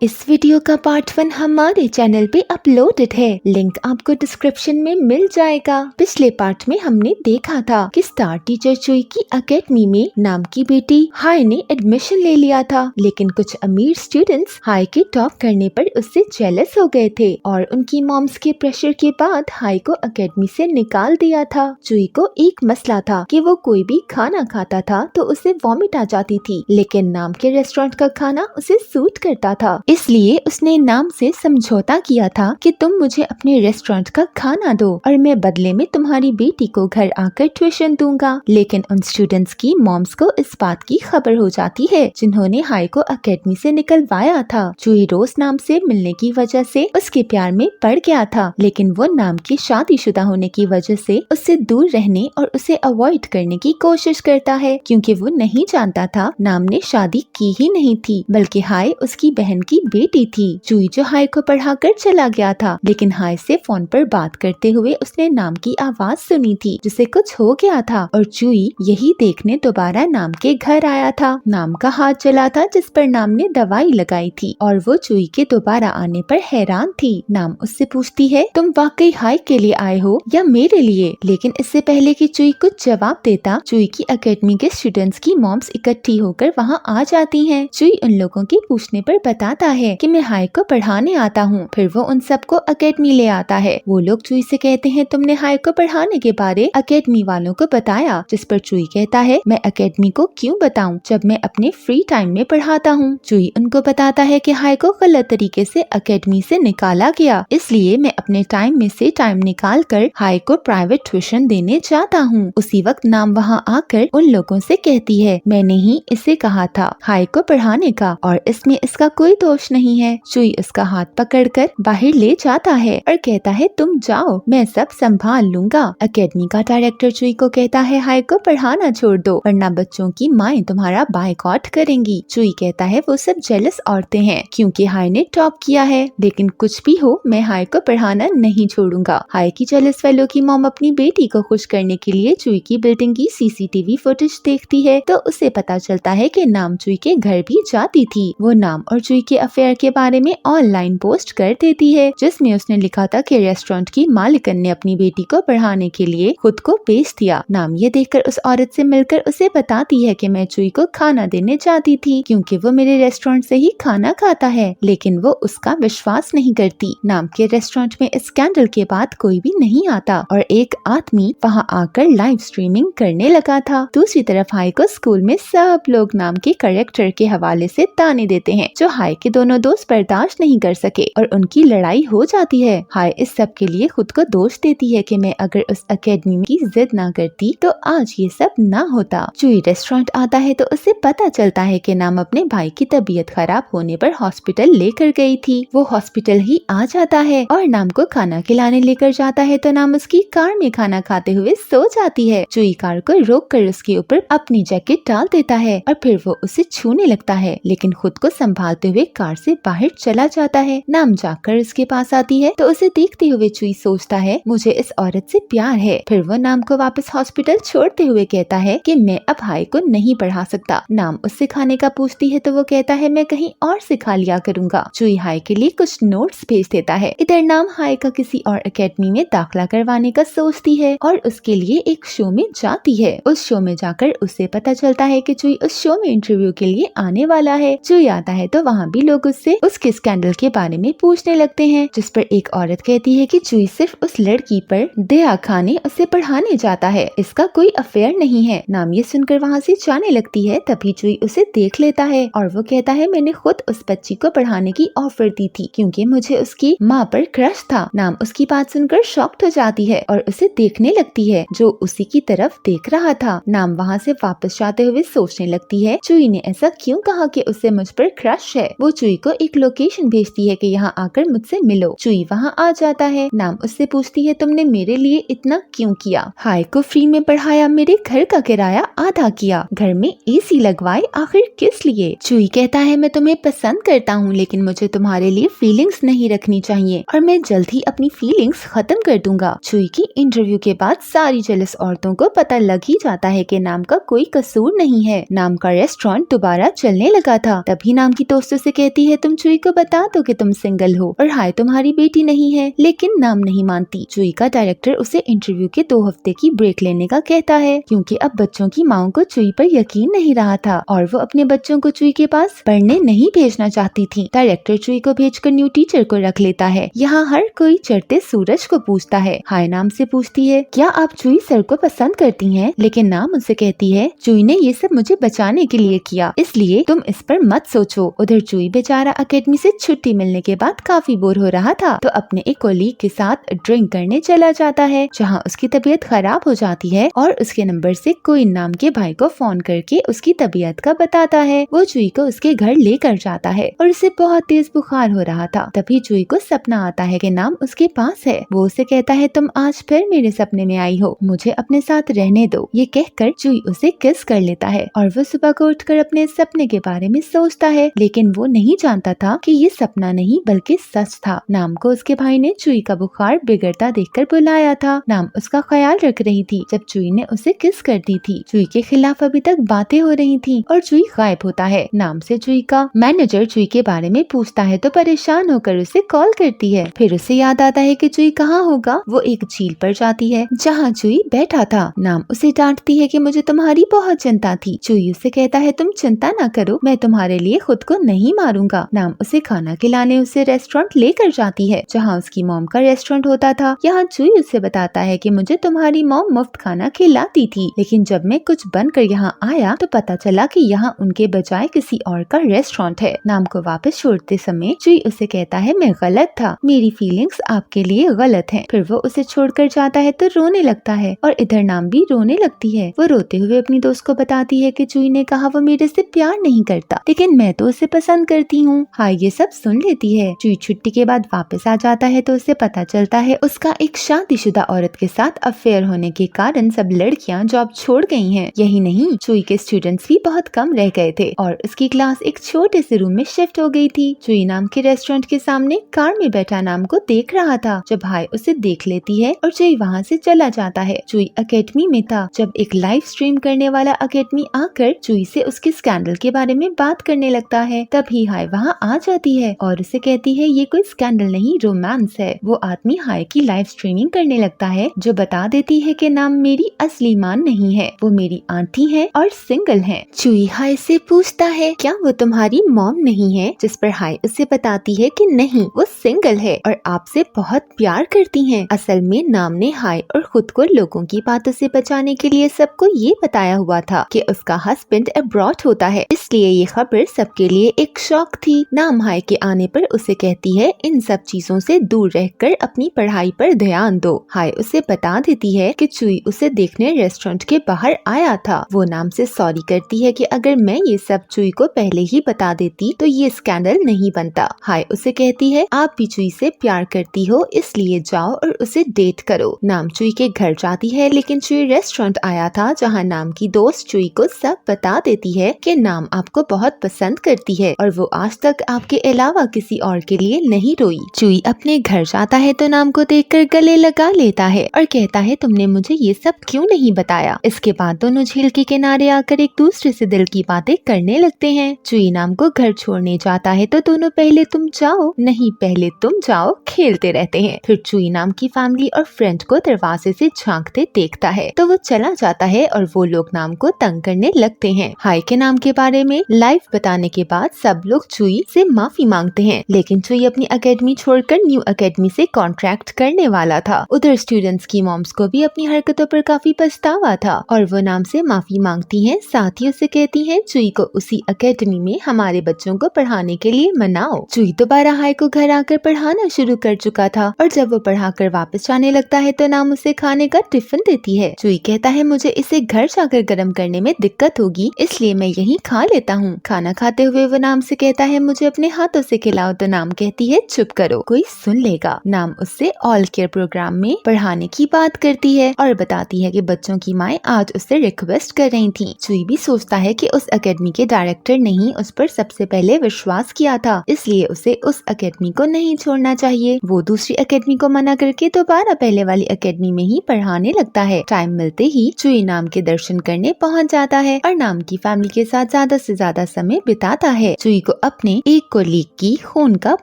इस वीडियो का पार्ट 1 हमारे चैनल पे अपलोडेड है। लिंक आपको डिस्क्रिप्शन में मिल जाएगा। पिछले पार्ट में हमने देखा था कि स्टार टीचर चुई की एकेडमी में नाम की बेटी हाय ने एडमिशन ले लिया था, लेकिन कुछ अमीर स्टूडेंट्स हाय के टॉप करने पर उससे जेलस हो गए थे और उनकी मॉम्स के प्रेशर के बाद हाय को एकेडमी से निकाल दिया था। चुई को एक मसला था कि वो कोई भी खाना खाता था तो उसे वॉमिट आ जाती थी, लेकिन नाम के रेस्टोरेंट का खाना उसे सूट करता था। इसलिए उसने नाम से समझौता किया था कि तुम मुझे अपने रेस्टोरेंट का खाना दो और मैं बदले में तुम्हारी बेटी को घर आकर ट्यूशन दूंगा। लेकिन उन स्टूडेंट्स की मॉम्स को इस बात की खबर हो जाती है जिन्होंने हाय को एकेडमी से निकलवाया था। चुई रोज नाम से मिलने की वजह से उसके प्यार में पड़ गया था, लेकिन वो नाम की शादीशुदा होने की वजह से उससे दूर रहने और उसे अवॉइड करने की कोशिश करता है, क्योंकि वो नहीं जानता था नाम ने शादी की ही नहीं थी बल्कि हाय उसकी बहन की बेटी थी। चुई जो हाय को पढ़ा कर चला गया था, लेकिन हाय से फोन पर बात करते हुए उसने नाम की आवाज सुनी थी जिसे कुछ हो गया था और चुई यही देखने दोबारा नाम के घर आया था। नाम का हाथ जला था जिस पर नाम ने दवाई लगाई थी और वो चुई के दोबारा आने पर हैरान थी। नाम उससे पूछती है, तुम वाकई हाय के लिए आए हो या मेरे लिए? लेकिन इससे पहले कि चुई कुछ जवाब देता, चुई की एकेडमी के स्टूडेंट्स की मॉम्स इकट्ठी होकर वहाँ आ जाती हैं। चुई उन लोगों के पूछने पर बताता है कि मैं हाय को पढ़ाने आता हूँ। फिर वो उन सबको एकेडमी ले आता है। वो लोग चुई से कहते हैं, तुमने हाय को पढ़ाने के बारे एकेडमी वालों को बताया? जिस पर चुई कहता है, मैं एकेडमी को क्यों बताऊं जब मैं अपने फ्री टाइम में पढ़ाता हूँ। चुई उनको बताता है कि हाय को गलत तरीके से एकेडमी से निकाला गया, इसलिए मैं अपने टाइम में से टाइम निकाल कर हाय को प्राइवेट ट्यूशन देने जाता हूँ। उसी वक्त नाम वहाँ आकर उन लोगों से कहती है, मैंने ही इसे कहा था हाय को पढ़ाने का और इसमें इसका कोई दोष नहीं है। चुई उसका हाथ पकड़कर बाहर ले जाता है और कहता है, तुम जाओ, मैं सब संभाल लूंगा। एकेडमी का डायरेक्टर चुई को कहता है, हाय को पढ़ाना छोड़ दो वरना बच्चों की माएं तुम्हारा बायकॉट करेंगी। चुई कहता है, वो सब जेलस औरतें हैं क्योंकि हाय ने टॉप किया है, लेकिन कुछ भी हो मैं हाय को पढ़ाना नहीं छोड़ूंगा। हाय की जेलस फेलो की मॉम अपनी बेटी को खुश करने के लिए चुई की बिल्डिंग की सीसीटीवी फुटेज देखती है तो उसे पता चलता है कि नाम चुई के घर भी जाती थी। वो नाम और चुई के अफेयर के बारे में ऑनलाइन पोस्ट कर देती है, जिसमें उसने लिखा था कि रेस्टोरेंट की मालिकन ने अपनी बेटी को पढ़ाने के लिए खुद को बेच दिया। नाम ये देखकर उस औरत से मिलकर उसे बताती है कि मैं चुई को खाना देने चाहती थी क्योंकि वो मेरे रेस्टोरेंट से ही खाना खाता है, लेकिन वो उसका विश्वास नहीं करती। नाम के रेस्टोरेंट में इस स्कैंडल के बाद कोई भी नहीं आता और एक आदमी वहाँ आकर लाइव स्ट्रीमिंग करने लगा था। दूसरी तरफ हाय को स्कूल में सब लोग नाम के कैरेक्टर के हवाले से ताने देते हैं जो हाय के दोनों दोस्त बर्दाश्त नहीं कर सके और उनकी लड़ाई हो जाती है। हाय इस सब के लिए खुद को दोष देती है कि मैं अगर उस एकेडमी की जिद ना करती तो आज ये सब ना होता। चुई रेस्टोरेंट आता है तो उसे पता चलता है कि नाम अपने भाई की तबीयत खराब होने पर हॉस्पिटल लेकर गई थी। वो हॉस्पिटल ही आ जाता है और नाम को खाना खिलाने लेकर जाता है तो नाम उसकी कार में खाना खाते हुए सो जाती है। चुई कार को रोक कर उसके ऊपर अपनी जैकेट डाल देता है और फिर वो उसे छूने लगता है, लेकिन खुद को संभालते हुए कार से बाहर चला जाता है। नाम जाकर उसके पास आती है तो उसे देखते हुए चुई सोचता है, मुझे इस औरत से प्यार है। फिर वो नाम को वापस हॉस्पिटल छोड़ते हुए कहता है कि मैं अब हाय को नहीं पढ़ा सकता। नाम उससे खाने का पूछती है तो वो कहता है, मैं कहीं और से खा लिया करूंगा। चुई हाय के लिए कुछ नोट्स भेज देता है। इधर नाम हाय का किसी और एकेडमी में दाखिला करवाने का सोचती है और उसके लिए एक शो में जाती है। उस शो में जाकर उसे पता चलता है कि चुई उस शो में इंटरव्यू के लिए आने वाला है। चुई आता है तो वहाँ भी लोग उससे उसके स्कैंडल के बारे में पूछने लगते हैं, जिस पर एक औरत कहती है कि चुई सिर्फ उस लड़की पर दया खाने उसे पढ़ाने जाता है, इसका कोई अफेयर नहीं है। नाम ये सुनकर वहाँ से जाने लगती है, तभी चुई उसे देख लेता है और वो कहता है, मैंने खुद उस बच्ची को पढ़ाने की ऑफर दी थी क्योंकि मुझे उसकी माँ पर क्रश था। नाम उसकी बात सुनकर शॉक्ड हो जाती है और उसे देखने लगती है जो उसी की तरफ देख रहा था। नाम वहाँ से वापस जाते हुए सोचने लगती है, चुई ने ऐसा क्यों कहा कि उसे मुझ पर क्रश है। वो चुई को एक लोकेशन भेजती है कि यहाँ आकर मुझसे मिलो। चुई वहाँ आ जाता है। नाम उससे पूछती है, तुमने मेरे लिए इतना क्यों किया? हाय को फ्री में पढ़ाया, मेरे घर का किराया आधा किया, घर में एसी लगवाए, आखिर किस लिए? चुई कहता है, मैं तुम्हें पसंद करता हूँ लेकिन मुझे तुम्हारे लिए फीलिंग्स नहीं रखनी चाहिए और मैं जल्द ही अपनी फीलिंग्स खत्म कर दूंगा। चुई की इंटरव्यू के बाद सारी जेलस औरतों को पता लग ही जाता है कि नाम का कोई कसूर नहीं है। नाम का रेस्टोरेंट दोबारा चलने लगा था। तभी नाम की दोस्तों से कहती कहती है तुम चुई को बता दो कि तुम सिंगल हो और हाय तुम्हारी बेटी नहीं है, लेकिन नाम नहीं मानती। चुई का डायरेक्टर उसे इंटरव्यू के 2 हफ्ते की ब्रेक लेने का कहता है क्योंकि अब बच्चों की माँओं को चुई पर यकीन नहीं रहा था और वो अपने बच्चों को चुई के पास पढ़ने नहीं भेजना चाहती थी। डायरेक्टर चुई को भेजकर न्यू टीचर को रख लेता है। यहाँ हर कोई चढ़ते सूरज को पूछता है। हाय नाम से पूछती है क्या आप चुई सर को पसंद करती हैं? लेकिन नाम उसे कहती है चुई ने ये सब मुझे बचाने के लिए किया, इसलिए तुम इस पर मत सोचो। उधर चुई बेचारा एकेडमी से छुट्टी मिलने के बाद काफी बोर हो रहा था तो अपने एक कोलीग के साथ ड्रिंक करने चला जाता है, जहाँ उसकी तबीयत खराब हो जाती है और उसके नंबर से कोई नाम के भाई को फोन करके उसकी तबीयत का बताता है। वो चुई को उसके घर लेकर जाता है और उसे बहुत तेज बुखार हो रहा था। तभी चुई को सपना आता है कि नाम उसके पास है। वो उसे कहता है तुम आज फिर मेरे सपने में आई हो, मुझे अपने साथ रहने दो। ये कहकर चुई उसे किस कर लेता है और वो सुबह को उठकर अपने सपने के बारे में सोचता है, लेकिन वो नहीं जानता था कि ये सपना नहीं बल्कि सच था। नाम को उसके भाई ने चुई का बुखार बिगड़ता देखकर बुलाया था। नाम उसका ख्याल रख रही थी जब चुई ने उसे किस कर दी थी। चुई के खिलाफ अभी तक बातें हो रही थी और चुई गायब होता है। नाम से चुई का मैनेजर चुई के बारे में पूछता है तो परेशान होकर उसे कॉल करती है। फिर उसे याद आता है कि चुई कहाँ होगा। वो एक झील पर जाती है जहाँ चुई बैठा था। नाम उसे डांटती है कि मुझे तुम्हारी बहुत चिंता थी। चुई उसे कहता है तुम चिंता न करो, मैं तुम्हारे लिए खुद को नहीं मारूंगा। नाम उसे खाना खिलाने उसे रेस्टोरेंट लेकर जाती है जहाँ उसकी मॉम का रेस्टोरेंट होता था। यहाँ चुई उसे बताता है कि मुझे तुम्हारी मॉम मुफ्त खाना खिलाती थी, लेकिन जब मैं कुछ बनकर यहाँ आया तो पता चला कि यहाँ उनके बजाय किसी और का रेस्टोरेंट है। नाम को वापस छोड़ते समय चुई उसे कहता है मैं गलत था, मेरी फीलिंग्स आपके लिए गलत हैं। फिर वो उसे छोड़कर जाता है तो रोने लगता है और इधर नाम भी रोने लगती है। वो रोते हुए अपनी दोस्त को बताती है कि चुई ने कहा वो मेरे से प्यार नहीं करता, लेकिन मैं तो उसे पसंद करती हूँ। हाय ये सब सुन लेती है। चुई छुट्टी के बाद वापस आ जाता है तो उसे पता चलता है उसका एक शादीशुदा औरत के साथ अफेयर होने के कारण सब लड़कियां जॉब छोड़ गई हैं। यही नहीं, चुई के स्टूडेंट्स भी बहुत कम रह गए थे और उसकी क्लास एक छोटे से रूम में शिफ्ट हो गई थी। चुई नाम के रेस्टोरेंट के सामने कार में बैठा नाम को देख रहा था जब हाय उसे देख लेती है और चुई वहाँ से चला जाता है। चुई एकेडमी में था जब एक लाइव स्ट्रीम करने वाला एकेडमी आकर चुई से उसके स्कैंडल के बारे में बात करने लगता है। तभी हाय वहाँ आ जाती है और उसे कहती है ये कोई स्कैंडल नहीं रोमांस है। वो आदमी हाय की लाइव स्ट्रीमिंग करने लगता है जो बता देती है कि नाम मेरी असली मां नहीं है, वो मेरी आंटी है और सिंगल है। चुई हाय से पूछता है क्या वो तुम्हारी मॉम नहीं है, जिस पर हाय उसे बताती है कि नहीं वो सिंगल है और आपसे बहुत प्यार करती है। असल में नाम ने हाय और खुद को लोगों की बातों से बचाने के लिए सबको ये बताया हुआ था कि उसका हस्बैंड अब्रॉड होता है, इसलिए ये खबर सबके लिए एक शॉक थी। नाम हाय के आने पर उसे कहती है इन सब चीजों से दूर रहकर अपनी पढ़ाई पर ध्यान दो। हाय उसे बता देती है कि चुई उसे देखने रेस्टोरेंट के बाहर आया था। वो नाम से सॉरी करती है कि अगर मैं ये सब चुई को पहले ही बता देती तो ये स्कैंडल नहीं बनता। हाय उसे कहती है आप भी चुई से प्यार करती हो, इसलिए जाओ और उसे डेट करो। नाम चुई के घर जाती है लेकिन चुई रेस्टोरेंट आया था जहाँ नाम की दोस्त चुई को सब बता देती है कि नाम आपको बहुत पसंद करती है और वो आज तक आपके अलावा किसी और के लिए नहीं रोई। चुई अपने घर जाता है तो नाम को देखकर गले लगा लेता है और कहता है तुमने मुझे ये सब क्यों नहीं बताया। इसके बाद दोनों झील के किनारे आकर एक दूसरे से दिल की बातें करने लगते हैं। चुई नाम को घर छोड़ने जाता है तो दोनों पहले तुम जाओ नहीं पहले तुम जाओ खेलते रहते हैं। फिर चुई नाम की फैमिली और फ्रेंड को दरवाजे से झांकते देखता है तो वो चला जाता है और वो लोग नाम को तंग करने लगते हैं। हाय के नाम के बारे में लाइव बताने के बाद सब लोग चुई से माफी मांगते हैं, लेकिन चुई अपनी एकेडमी छोड़कर न्यू एकेडमी से कॉन्ट्रैक्ट करने वाला था। उधर स्टूडेंट्स की मॉम्स को भी अपनी हरकतों पर काफी पछतावा था और वो नाम से माफी मांगती हैं, साथ ही उसे कहती हैं चुई को उसी एकेडमी में हमारे बच्चों को पढ़ाने के लिए मनाओ। चुई दोबारा हाय को घर आकर पढ़ाना शुरू कर चुका था और जब वो पढ़ाकर वापस जाने लगता है तो नाम उसे खाने का टिफिन देती है। चुई कहता है मुझे इसे घर जाकर गर्म करने में दिक्कत होगी, इसलिए मैं यहीं खा लेता हूँ। खाना खाते हुए वो नाम से कहता है मुझे अपने हाथों से खिलाओ तो नाम कहती है चुप करो, कोई सुन लेगा। नाम उससे ऑल केयर प्रोग्राम में पढ़ाने की बात करती है और बताती है कि बच्चों की माएं आज उससे रिक्वेस्ट कर रही थी। चुई भी सोचता है कि उस एकेडमी के डायरेक्टर ने ही उस पर सबसे पहले विश्वास किया था, इसलिए उसे उस एकेडमी को नहीं छोड़ना चाहिए। वो दूसरी एकेडमी को मना करके दोबारा पहले वाली एकेडमी में ही पढ़ाने लगता है। टाइम मिलते ही चुई नाम के दर्शन करने पहुंच जाता है और नाम की फैमिली के साथ ज्यादा से ज्यादा समय बिताता है। चुई को अपने एक कोलीग की खून का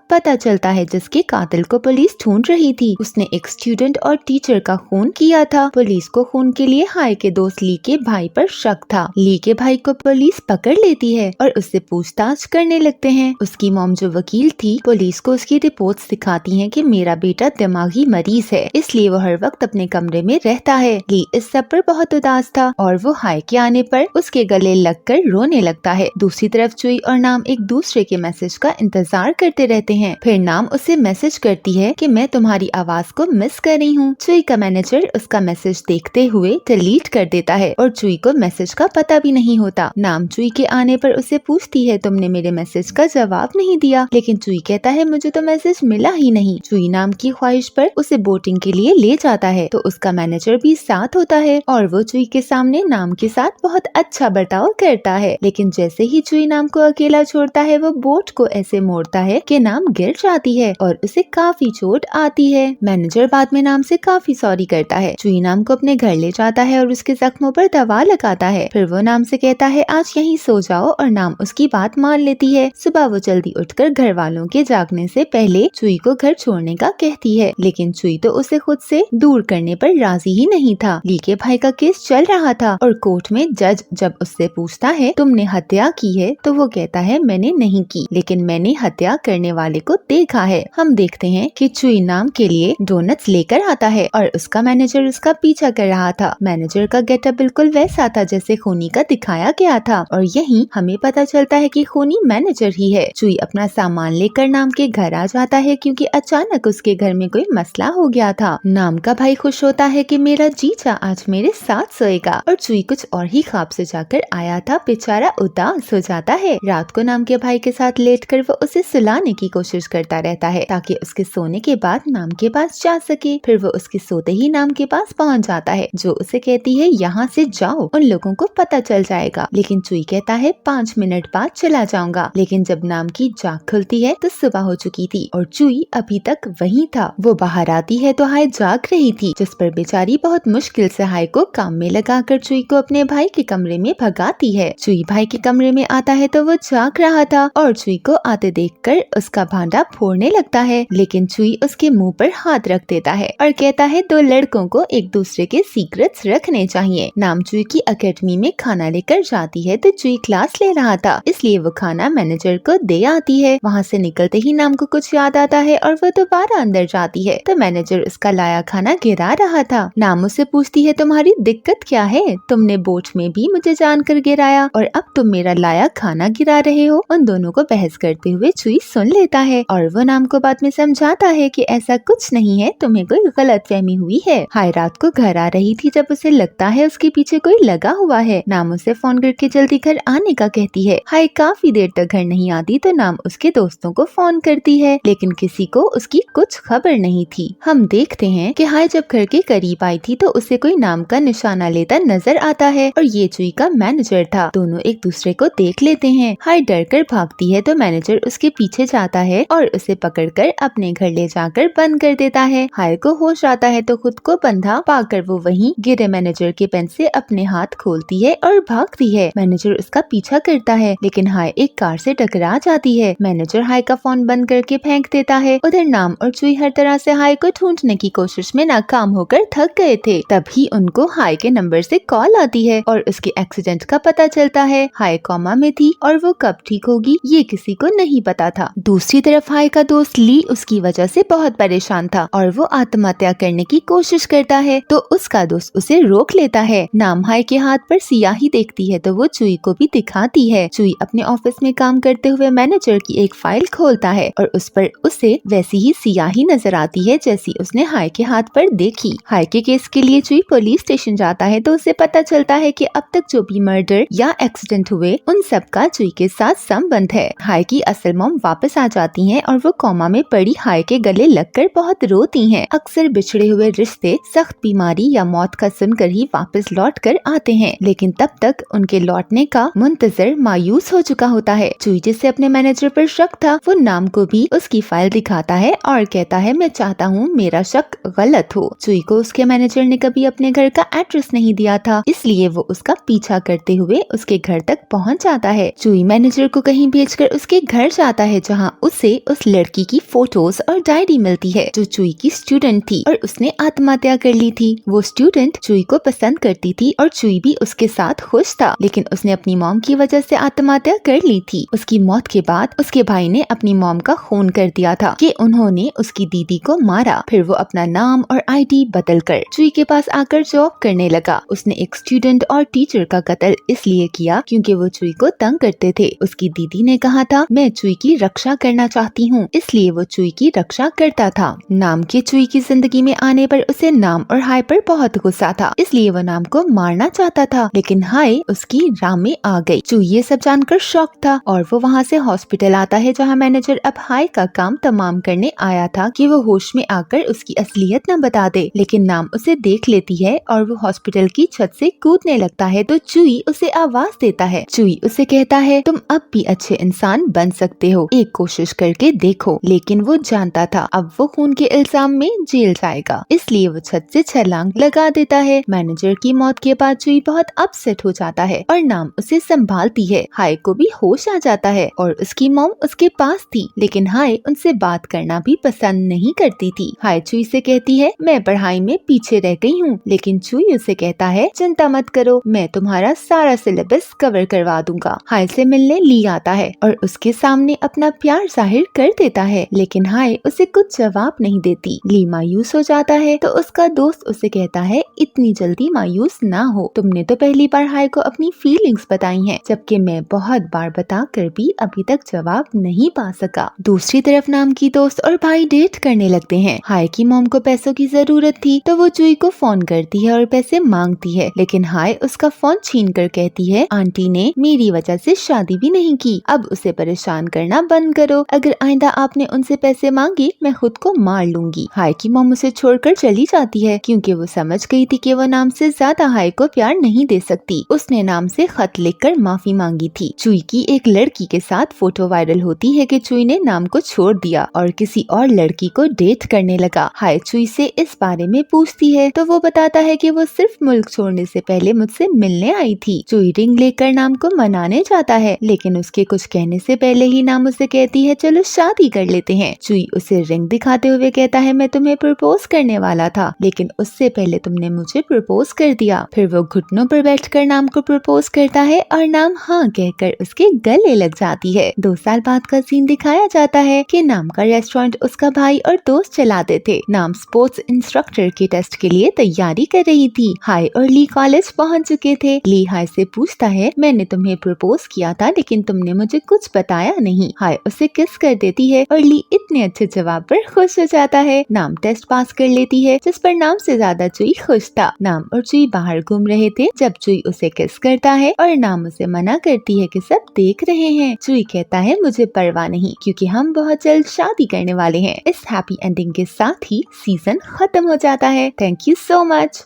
पता चलता है जिसके कातिल को पुलिस ढूंढ रही थी। उसने एक स्टूडेंट और टीचर का खून किया था। पुलिस को खून के लिए हाय के दोस्त ली के भाई पर शक था। ली के भाई को पुलिस पकड़ लेती है और उससे पूछताछ करने लगते हैं। उसकी मॉम जो वकील थी पुलिस को उसकी रिपोर्ट्स दिखाती हैं कि मेरा बेटा दिमागी मरीज है, इसलिए वो हर वक्त अपने कमरे में रहता है। ली इस सब पर बहुत उदास था और वो हाय के आने पर उसके गले लगकर रोने लगता है। दूसरी तरफ चुई और नाम एक दूसरे के मैसेज का इंतजार करते रहते हैं। फिर नाम उसे मैसेज करती है कि मैं तुम्हारी आवाज को मिस कर रही हूँ। चुई का मैनेजर उसका मैसेज देखते हुए डिलीट कर देता है और चुई को मैसेज का पता भी नहीं होता। नाम चुई के आने पर उसे पूछती है तुमने मेरे मैसेज का जवाब नहीं दिया, लेकिन चुई कहता है मुझे तो मैसेज मिला ही नहीं। चुई नाम की ख्वाहिश पर उसे बोटिंग के लिए ले जाता है तो उसका मैनेजर भी साथ होता है और वो चुई के सामने नाम के साथ बहुत अच्छा बर्ताव करता है। लेकिन जैसे ही चुई नाम को अकेला छोड़ता है वो बोट को ऐसे मोड़ता है कि नाम गिर जाती है और उसे काफी चोट आती है। मैनेजर बाद में नाम से काफी सॉरी करता है। चुई नाम को अपने घर ले जाता है और उसके जख्मों पर दवा लगाता है। फिर वो नाम से कहता है आज यहीं सो जाओ और नाम उसकी बात मान लेती है। सुबह वो जल्दी उठकर घर वालों के जागने से पहले चुई को घर छोड़ने का कहती है, लेकिन चुई तो उसे खुद से दूर करने पर राजी ही नहीं था। ली के भाई का केस चल रहा था और कोर्ट में जज जब उससे पूछता है तुमने हत्या की है तो वो कहता है मैंने नहीं की, लेकिन मैंने हत्या करने वाले को देखा है। हम देखते हैं कि चुई नाम के लिए डोनट्स लेकर आता है और उसका मैनेजर उसका पीछा कर रहा था। मैनेजर का गेटअप बिल्कुल वैसा था जैसे खूनी का दिखाया गया था और यहीं हमें पता चलता है कि खूनी मैनेजर ही है। चुई अपना सामान लेकर नाम के घर आ जाता है क्योंकि अचानक उसके घर में कोई मसला हो गया था। नाम का भाई खुश होता है कि मेरा जीजा आज मेरे साथ सोएगा और चुई कुछ और ही ख्वाब से जाकर आया था। बेचारा उदास हो जाता है। रात को नाम के भाई के साथ लेटकर वो उसे सुलाने की कोशिश करता रहता है ताकि उसके सोने के बाद नाम के पास जा सके। फिर वो उसके सोते ही नाम के पास पहुंच जाता है जो उसे कहती है यहाँ से जाओ, उन लोगों को पता चल जाएगा। लेकिन चुई कहता है 5 मिनट बाद चला जाऊंगा। लेकिन जब नाम की जाग खुलती है तो सुबह हो चुकी थी और चुई अभी तक वहीं था। वो बाहर आती है तो हाय जाग रही थी, जिस पर बेचारी बहुत मुश्किल से हाय को काम में लगाकर चुई को अपने भाई के कमरे में भगाती है। चुई भाई के कमरे में आता है तो वो जाग रहा था और चुई को आते देखकर उसका भांडा फोड़ने लगता है, लेकिन चुई उसके मुंह पर हाथ रख देता है और कहता है 2 लड़कों को एक दूसरे के सीक्रेट्स रखने चाहिए। नाम चुई की एकेडमी में खाना लेकर जाती है तो चुई क्लास ले रहा था, इसलिए वो खाना मैनेजर को दे आती है। वहाँ से निकलते ही नाम को कुछ याद आता है और वो दोबारा अंदर जाती है तो मैनेजर उसका लाया खाना गिरा रहा था। नाम उससे पूछती है तुम्हारी दिक्कत क्या है, तुमने बोट में भी मुझे जानकर गिराया और अब तुम मेरा लाया खाना गिरा रहे हो। उन दोनों को बहस करते हुए चुई सुन लेता है और वो नाम को बाद में समझाता है कि ऐसा कुछ नहीं है, तुम्हें कोई गलतफहमी हुई है। हाय रात को घर आ रही थी जब उसे लगता है उसके पीछे कोई लगा हुआ है। नाम उसे फोन करके जल्दी घर आने का कहती है। हाय काफी देर तक घर नहीं आती तो नाम उसके दोस्तों को फोन करती है, लेकिन किसी को उसकी कुछ खबर नहीं थी। हम देखते हैं कि हाय जब घर के करीब आई थी तो उसे कोई नाम का निशाना लेता नजर आता है और ये चुई का मैनेजर था। दोनों एक दूसरे को देख लेते हैं। हाय डर कर भागती है तो मैनेजर उसके पीछे जाता है और उसे पकड़कर अपने घर ले जाकर बंद कर देता है। हाय को होश आता है तो खुद को बंधा पाकर वो वहीं गिरे मैनेजर के पेन से अपने हाथ खोलती है और भागती है। मैनेजर उसका पीछा करता है लेकिन हाय एक कार से टकरा जाती है। मैनेजर हाय का फोन बंद करके फेंक देता है। उधर नाम और चुई हर तरह से हाय को ढूंढने की कोशिश में नाकाम होकर थक गए थे। तभी उनको हाय के नंबर से कॉल आती है और उसके एक्सीडेंट का पता चलता है। हाय कोमा में थी और वो कब ठीक होगी ये किसी को नहीं पता था। दूसरी तरफ हाय का दोस्त ली उसकी वजह से बहुत परेशान था और वो आत्महत्या करने की कोशिश करता है तो उसका दोस्त उसे रोक लेता है। नाम हाय के हाथ पर सियाही देखती है तो वो चुई को भी दिखाती है। चुई अपने ऑफिस में काम करते हुए मैनेजर की एक फाइल खोलता है और उस पर उसे वैसी ही सियाही नजर आती है जैसी उसने हाय के हाथ पर देखी। हाय के केस के लिए चुई पुलिस स्टेशन जाता है तो उसे पता चलता है कि अब तक जो भी मर्डर या एक्सीडेंट हुए उन सब का चुई के साथ संबंध है। हाय की असल मॉम वापस आ जाती हैं और वो कोमा में पड़ी हाय के गले लगकर बहुत रोती हैं। अक्सर बिछड़े हुए रिश्ते सख्त बीमारी या मौत का सुनकर ही वापस लौट कर आते हैं, लेकिन तब तक उनके लौटने का मुंतजर मायूस हो चुका होता है। चुई जिससे अपने मैनेजर पर शक था वो नाम को भी उसकी फाइल दिखाता है और कहता है मैं चाहता हूँ मेरा शक गलत हो। चुई को उसके मैनेजर ने कभी अपने घर का एड्रेस नहीं दिया था, इसलिए वो उसका पीछा करते हुए उसके घर तक पहुँच जाता है। चुई मैनेजर को कहीं वहीं बेचकर उसके घर जाता है जहाँ उसे उस लड़की की फोटोज और डायरी मिलती है जो चुई की स्टूडेंट थी और उसने आत्महत्या कर ली थी। वो स्टूडेंट चुई को पसंद करती थी और चुई भी उसके साथ खुश था, लेकिन उसने अपनी मॉम की वजह से आत्महत्या कर ली थी। उसकी मौत के बाद उसके भाई ने अपनी मॉम का खून कर दिया था कि उन्होंने उसकी दीदी को मारा। फिर वो अपना नाम और आईडी बदलकर चुई के पास आकर जॉब करने लगा। उसने एक स्टूडेंट और टीचर का कत्ल इसलिए किया क्योंकि वो चुई को तंग करते थे। उसकी दीदी ने कहा था मैं चुई की रक्षा करना चाहती हूँ, इसलिए वो चुई की रक्षा करता था। नाम के चुई की जिंदगी में आने पर उसे नाम और हाय पर बहुत गुस्सा था, इसलिए वो नाम को मारना चाहता था, लेकिन हाय उसकी राह में आ गई। चुई ये सब जानकर शॉक था और वो वहाँ से हॉस्पिटल आता है जहाँ मैनेजर अब हाय का काम तमाम करने आया था कि वो होश में आकर उसकी असलियत न बता दे, लेकिन नाम उसे देख लेती है और वो हॉस्पिटल की छत से कूदने लगता है तो चुई उसे आवाज देता है। चुई उसे कहता है तुम अब भी अच्छे इंसान बन सकते हो, एक कोशिश करके देखो। लेकिन वो जानता था अब वो खून के इल्जाम में जेल जाएगा, इसलिए वो छत से छलांग लगा देता है। मैनेजर की मौत के बाद चुई बहुत अपसेट हो जाता है और नाम उसे संभालती है। हाय को भी होश आ जाता है और उसकी मॉम उसके पास थी, लेकिन हाय उनसे बात करना भी पसंद नहीं करती थी। हाय चुई से कहती है मैं पढ़ाई में पीछे रह गई हूँ, लेकिन चुई उसे कहता है चिंता मत करो, मैं तुम्हारा सारा सिलेबस कवर करवा दूंगा। हाय से मिलने ली आता है और उसके सामने अपना प्यार जाहिर कर देता है, लेकिन हाय उसे कुछ जवाब नहीं देती। ली मायूस हो जाता है तो उसका दोस्त उसे कहता है इतनी जल्दी मायूस ना हो, तुमने तो पहली बार हाय को अपनी फीलिंग्स बताई हैं, जबकि मैं बहुत बार बता कर भी अभी तक जवाब नहीं पा सका। दूसरी तरफ नाम की दोस्त और भाई डेट करने लगते हैं। हाय की मॉम को पैसों की जरूरत थी तो वो चुई को फोन करती है और पैसे मांगती है, लेकिन हाय उसका फोन छीन कर कहती है आंटी ने मेरी वजह से शादी भी नहीं की, अब उसे परेशान करना बंद करो, अगर आइंदा आपने उनसे पैसे मांगे मैं खुद को मार लूंगी। हाय की मॉम उसे छोड़कर चली जाती है क्योंकि वो समझ गई थी कि वो नाम से ज्यादा हाय को प्यार नहीं दे सकती। उसने नाम से खत लिखकर माफी मांगी थी। चुई की एक लड़की के साथ फोटो वायरल होती है कि चुई ने नाम को छोड़ दिया और किसी और लड़की को डेट करने लगा। हाय चुई से इस बारे में पूछती है तो वो बताता है कि वो सिर्फ मुल्क छोड़ने से पहले मुझसे मिलने आई थी। चुई रिंग लेकर नाम को मनाने जाता है, लेकिन उसके कुछ कहने से पहले ही नाम उसे कहती है चलो शादी कर लेते हैं। चुई उसे रिंग दिखाते हुए कहता है मैं तुम्हें प्रपोज करने वाला था, लेकिन उससे पहले तुमने मुझे प्रपोज कर दिया। फिर वो घुटनों पर बैठकर नाम को प्रपोज करता है और नाम हाँ कहकर उसके गले लग जाती है। 2 साल बाद का सीन दिखाया जाता है कि नाम का रेस्टोरेंट उसका भाई और दोस्त चलाते थे। नाम स्पोर्ट्स इंस्ट्रक्टर के टेस्ट के लिए तैयारी कर रही थी। हाय और ली कॉलेज पहुंच चुके थे। ली हाय से पूछता है मैंने तुम्हें प्रपोज किया था लेकिन तुमने मुझे कुछ बताया नहीं। हाय उसे किस कर देती है और ली इतने अच्छे जवाब पर खुश हो जाता है। नाम टेस्ट पास कर लेती है जिस पर नाम से ज्यादा चुई खुश था। नाम और चुई बाहर घूम रहे थे जब चुई उसे किस करता है और नाम उसे मना करती है कि सब देख रहे हैं। चुई कहता है मुझे परवाह नहीं क्योंकि हम बहुत जल्द शादी करने वाले हैं। इस हैप्पी एंडिंग के साथ ही सीजन खत्म हो जाता है। Thank you so much.